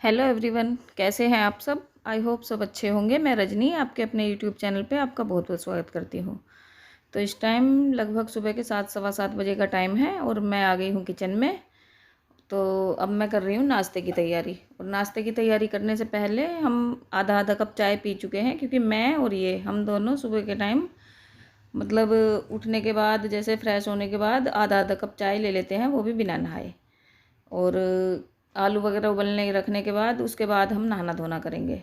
Hello everyone, कैसे हैं आप सब। आई होप सब अच्छे होंगे। मैं रजनी आपके अपने यूट्यूब चैनल पे आपका बहुत बहुत स्वागत करती हूँ। तो इस टाइम लगभग सुबह के 7 सवा 7 बजे का टाइम है और मैं आ गई हूँ किचन में। तो अब मैं कर रही हूँ नाश्ते की तैयारी। और नाश्ते की तैयारी करने से पहले हम आधा आधा कप चाय पी चुके हैं, क्योंकि मैं और ये हम दोनों सुबह के टाइम मतलब उठने के बाद जैसे फ्रेश होने के बाद आधा आधा कप चाय ले लेते हैं, वो भी बिना नहाए। और आलू वगैरह उबलने रखने के बाद उसके बाद हम नहाना धोना करेंगे।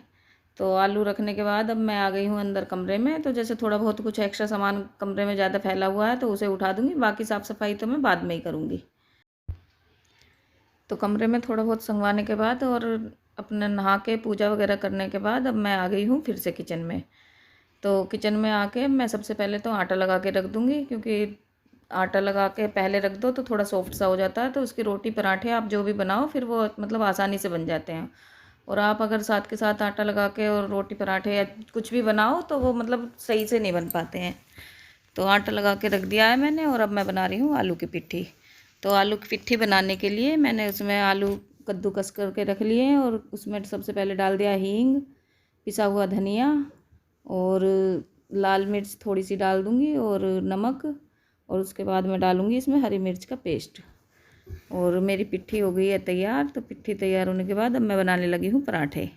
तो आलू रखने के बाद अब मैं आ गई हूँ अंदर कमरे में। तो जैसे थोड़ा बहुत कुछ एक्स्ट्रा सामान कमरे में ज़्यादा फैला हुआ है तो उसे उठा दूँगी, बाकी साफ़ सफाई तो मैं बाद में ही करूँगी। तो कमरे में थोड़ा बहुत संगवाने के बाद और अपने नहा के पूजा वगैरह करने के बाद अब मैं आ गई हूँ फिर से किचन में। तो किचन में आके मैं सबसे पहले तो आटा लगा के रख दूँगी, क्योंकि आटा लगा के पहले रख दो तो थोड़ा सॉफ्ट सा हो जाता है। तो उसकी रोटी पराठे आप जो भी बनाओ फिर वो मतलब आसानी से बन जाते हैं। और आप अगर साथ के साथ आटा लगा के और रोटी पराठे या कुछ भी बनाओ तो वो मतलब सही से नहीं बन पाते हैं। तो आटा लगा के रख दिया है मैंने और अब मैं बना रही हूँ आलू की पिट्ठी। तो आलू की पिट्ठी बनाने के लिए मैंने उसमें आलू कद्दूकस करके रख लिए हैं और उसमें सबसे पहले डाल दिया हींग, पिसा हुआ धनिया और लाल मिर्च थोड़ी सी डाल दूँगी और नमक। और उसके बाद मैं डालूँगी इसमें हरी मिर्च का पेस्ट। और मेरी पिट्ठी हो गई है तैयार। तो पिट्ठी तैयार होने के बाद अब मैं बनाने लगी हूँ पराठे।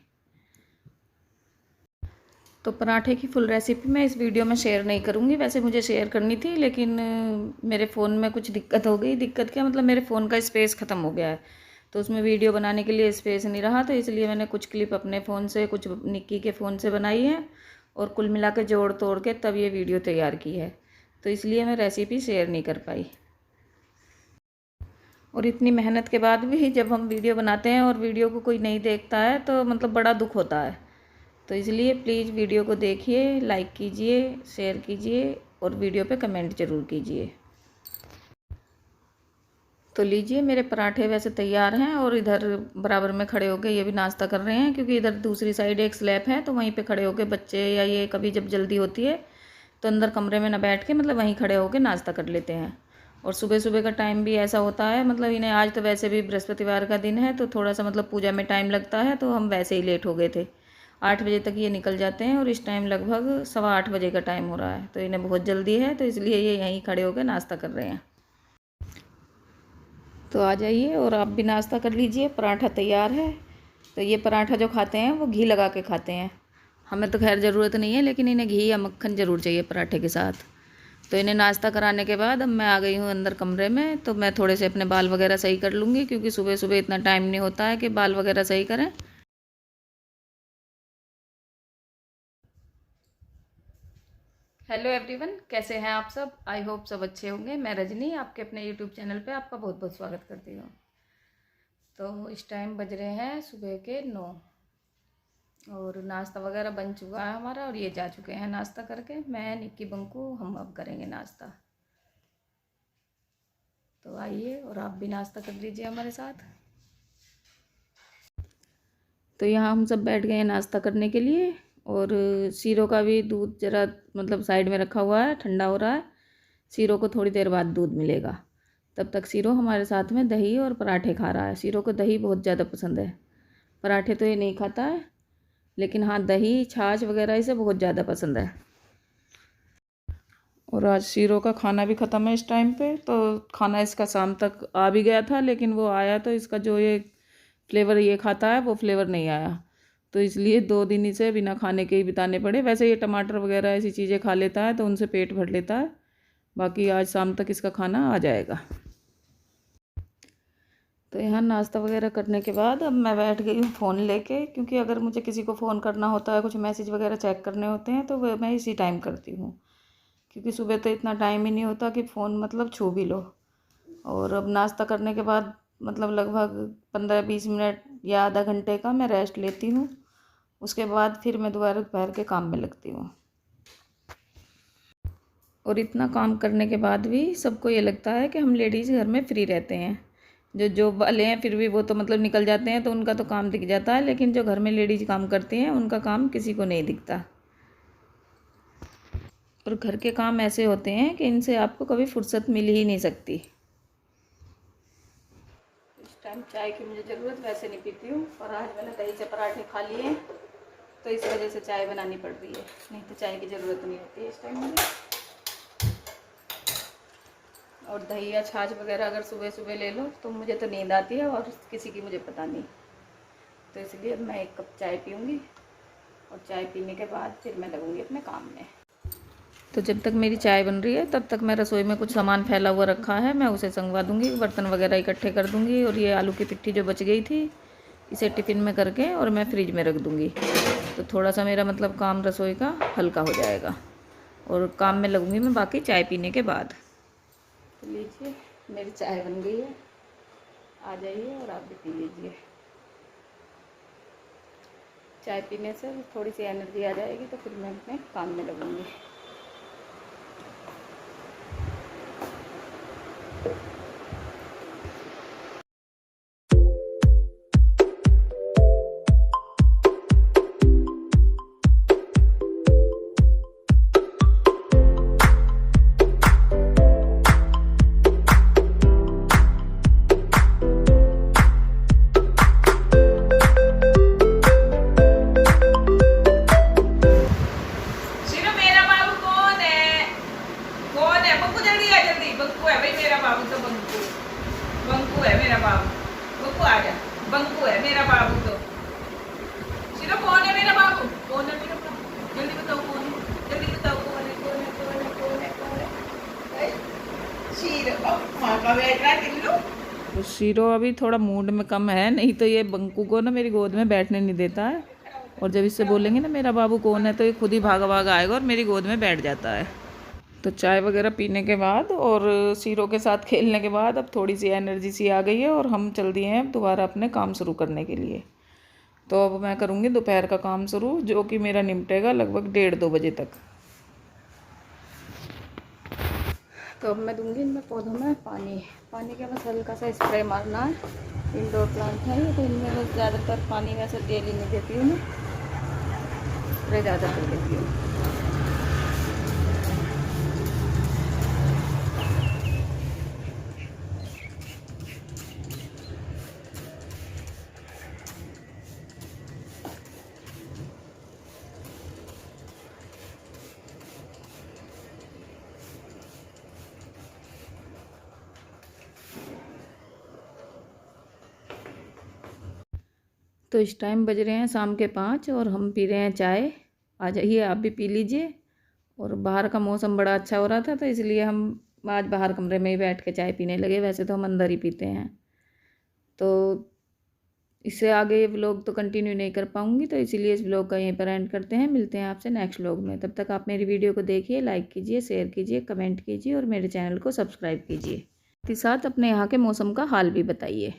तो पराठे की फुल रेसिपी मैं इस वीडियो में शेयर नहीं करूँगी, वैसे मुझे शेयर करनी थी लेकिन मेरे फ़ोन में कुछ दिक्कत हो गई। दिक्कत क्या मतलब मेरे फ़ोन का स्पेस ख़त्म हो गया है, तो उसमें वीडियो बनाने के लिए स्पेस नहीं रहा। तो इसलिए मैंने कुछ क्लिप अपने फ़ोन से, कुछ निक्की के फ़ोन से बनाई है और कुल मिला के जोड़ तोड़ के तब ये वीडियो तैयार की है। तो इसलिए मैं रेसिपी शेयर नहीं कर पाई। और इतनी मेहनत के बाद भी जब हम वीडियो बनाते हैं और वीडियो को कोई नहीं देखता है तो मतलब बड़ा दुख होता है। तो इसलिए प्लीज़ वीडियो को देखिए, लाइक कीजिए, शेयर कीजिए और वीडियो पे कमेंट ज़रूर कीजिए। तो लीजिए मेरे पराठे वैसे तैयार हैं और इधर बराबर में खड़े होकर ये भी नाश्ता कर रहे हैं, क्योंकि इधर दूसरी साइड एक स्लैब है तो वहीं पे खड़े होकर बच्चे या ये कभी जब जल्दी होती है तो अंदर कमरे में ना बैठ के मतलब वहीं खड़े होकर नाश्ता कर लेते हैं। और सुबह सुबह का टाइम भी ऐसा होता है, मतलब इन्हें आज तो वैसे भी बृहस्पतिवार का दिन है तो थोड़ा सा मतलब पूजा में टाइम लगता है, तो हम वैसे ही लेट हो गए थे। 8 बजे तक ये निकल जाते हैं और इस टाइम लगभग 8:15 का टाइम हो रहा है। तो इन्हें बहुत जल्दी है तो इसलिए ये यहीं खड़े होकर नाश्ता कर रहे हैं। तो आ जाइए और आप भी नाश्ता कर लीजिए, पराठा तैयार है। तो ये पराठा जो खाते हैं वो घी लगा के खाते हैं। हमें तो खैर ज़रूरत नहीं है, लेकिन इन्हें घी या मक्खन ज़रूर चाहिए पराठे के साथ। तो इन्हें नाश्ता कराने के बाद अब मैं आ गई हूँ अंदर कमरे में। तो मैं थोड़े से अपने बाल वगैरह सही कर लूँगी, क्योंकि सुबह सुबह इतना टाइम नहीं होता है कि बाल वगैरह सही करें। हेलो एवरीवन, कैसे हैं आप सब। आई होप सब अच्छे होंगे। मैं रजनी आपके अपने यूट्यूब चैनल पे आपका बहुत बहुत स्वागत करती हूँ। तो इस टाइम बज रहे हैं सुबह के 9 और नाश्ता वगैरह बन चुका है हमारा और ये जा चुके हैं नाश्ता करके। मैं निक्की बंकू हम अब करेंगे नाश्ता। तो आइए और आप भी नाश्ता कर लीजिए हमारे साथ। तो यहाँ हम सब बैठ गए हैं नाश्ता करने के लिए। और सीरो का भी दूध जरा मतलब साइड में रखा हुआ है, ठंडा हो रहा है। सीरो को थोड़ी देर बाद दूध मिलेगा। तब तक सीरो हमारे साथ में दही और पराठे खा रहा है। सीरो को दही बहुत ज़्यादा पसंद है, पराठे तो ये नहीं खाता है, लेकिन हाँ दही छाछ वगैरह इसे बहुत ज़्यादा पसंद है। और आज शीरो का खाना भी ख़त्म है इस टाइम पे। तो खाना इसका शाम तक आ भी गया था, लेकिन वो आया तो इसका जो ये फ्लेवर ये खाता है वो फ्लेवर नहीं आया। तो इसलिए 2 दिन इसे बिना खाने के ही बिताने पड़े। वैसे ये टमाटर वगैरह ऐसी चीज़ें खा लेता है तो उनसे पेट भर लेता है। बाकी आज शाम तक इसका खाना आ जाएगा। तो यहाँ नाश्ता वगैरह करने के बाद अब मैं बैठ गई हूँ फ़ोन लेके, क्योंकि अगर मुझे किसी को फ़ोन करना होता है, कुछ मैसेज वगैरह चेक करने होते हैं तो वह मैं इसी टाइम करती हूँ, क्योंकि सुबह तो इतना टाइम ही नहीं होता कि फ़ोन मतलब छू भी लो। और अब नाश्ता करने के बाद मतलब लगभग 15-20 मिनट या आधा घंटे का मैं रेस्ट लेती हूँ। उसके बाद फिर मैं दोबारा दोपहर के काम में लगती हूँ। और इतना काम करने के बाद भी सबको ये लगता है कि हम लेडीज़ घर में फ्री रहते हैं। जो जॉब वाले हैं फिर भी वो तो मतलब निकल जाते हैं तो उनका तो काम दिख जाता है, लेकिन जो घर में लेडीज़ काम करती हैं उनका काम किसी को नहीं दिखता। और घर के काम ऐसे होते हैं कि इनसे आपको कभी फुर्सत मिल ही नहीं सकती। टाइम चाय की मुझे ज़रूरत वैसे नहीं पीती हूँ, और आज मैंने दही से पराठे खा लिए हैं तो इस वजह से चाय बनानी पड़ रही है, नहीं तो चाय की ज़रूरत नहीं होती है इस टाइम मुझे। और दही या छाछ वगैरह अगर सुबह सुबह ले लो तो मुझे तो नींद आती है और किसी की मुझे पता नहीं, तो इसलिए मैं 1 कप चाय पीऊँगी और चाय पीने के बाद फिर मैं लगूँगी अपने काम में। तो जब तक मेरी चाय बन रही है तब तक मैं रसोई में कुछ सामान फैला हुआ रखा है, मैं उसे संगवा दूँगी, बर्तन वगैरह इकट्ठे कर दूँगी। और ये आलू की पिट्ठी जो बच गई थी इसे टिफ़िन में करके और मैं फ्रिज में रख दूँगी, तो थोड़ा सा मेरा मतलब काम रसोई का हल्का हो जाएगा और काम में लगूँगी मैं बाकी चाय पीने के बाद। तो लीजिए मेरी चाय बन गई है, आ जाइए और आप भी पी लीजिए। चाय पीने से थोड़ी सी एनर्जी आ जाएगी तो फिर मैं अपने काम में लगूँगी। बंकू है मेरा बाबू, बंकू आ जा, बंकू है मेरा बाबू। तो सिर्फ कौन है मेरा बाबू, कौन है मेरा बाबू, जल्दी बताओ कौन है, जल्दी बताओ कौन है, कौन है, कौन है, कौन है, कौन है? शीरो माँ का बेटा टिल्लू। तो शीरो अभी थोड़ा मूड में कम है, नहीं तो ये बंकू को ना मेरी गोद में बैठने नहीं देता है, और जब इससे बोलेंगे ना मेरा बाबू कौन है तो ये खुद ही भागा भागा आएगा और मेरी गोद में बैठ जाता है। तो चाय वगैरह पीने के बाद और शीरो के साथ खेलने के बाद अब थोड़ी सी एनर्जी सी आ गई है और हम चल दिए हैं दोबारा अपने काम शुरू करने के लिए। तो अब मैं करूँगी दोपहर का काम शुरू, जो कि मेरा निपटेगा लगभग 1:30-2 बजे तक। तो अब मैं दूंगी इनमें पौधों में पानी का बस हल्का सा स्प्रे मारना है। इंडोर प्लांट है ये, तो इनमें बस ज़्यादातर पानी वैसे डेली नहीं देती हूँ मैं, स्प्रे ज़्यादा कर देती हूँ। तो इस टाइम बज रहे हैं शाम के 5 और हम पी रहे हैं चाय। आ जाइए आप भी पी लीजिए। और बाहर का मौसम बड़ा अच्छा हो रहा था तो इसलिए हम आज बाहर कमरे में ही बैठ के चाय पीने लगे, वैसे तो हम अंदर ही पीते हैं। तो इससे आगे ये व्लॉग तो कंटिन्यू नहीं कर पाऊँगी, तो इसीलिए इस व्लॉग का यहीं पर एंड करते हैं। मिलते हैं आपसे नेक्स्ट व्लॉग में, तब तक आप मेरी वीडियो को देखिए, लाइक कीजिए, शेयर कीजिए, कमेंट कीजिए और मेरे चैनल को सब्सक्राइब कीजिए। साथ ही साथ अपने यहाँ के मौसम का हाल भी बताइए।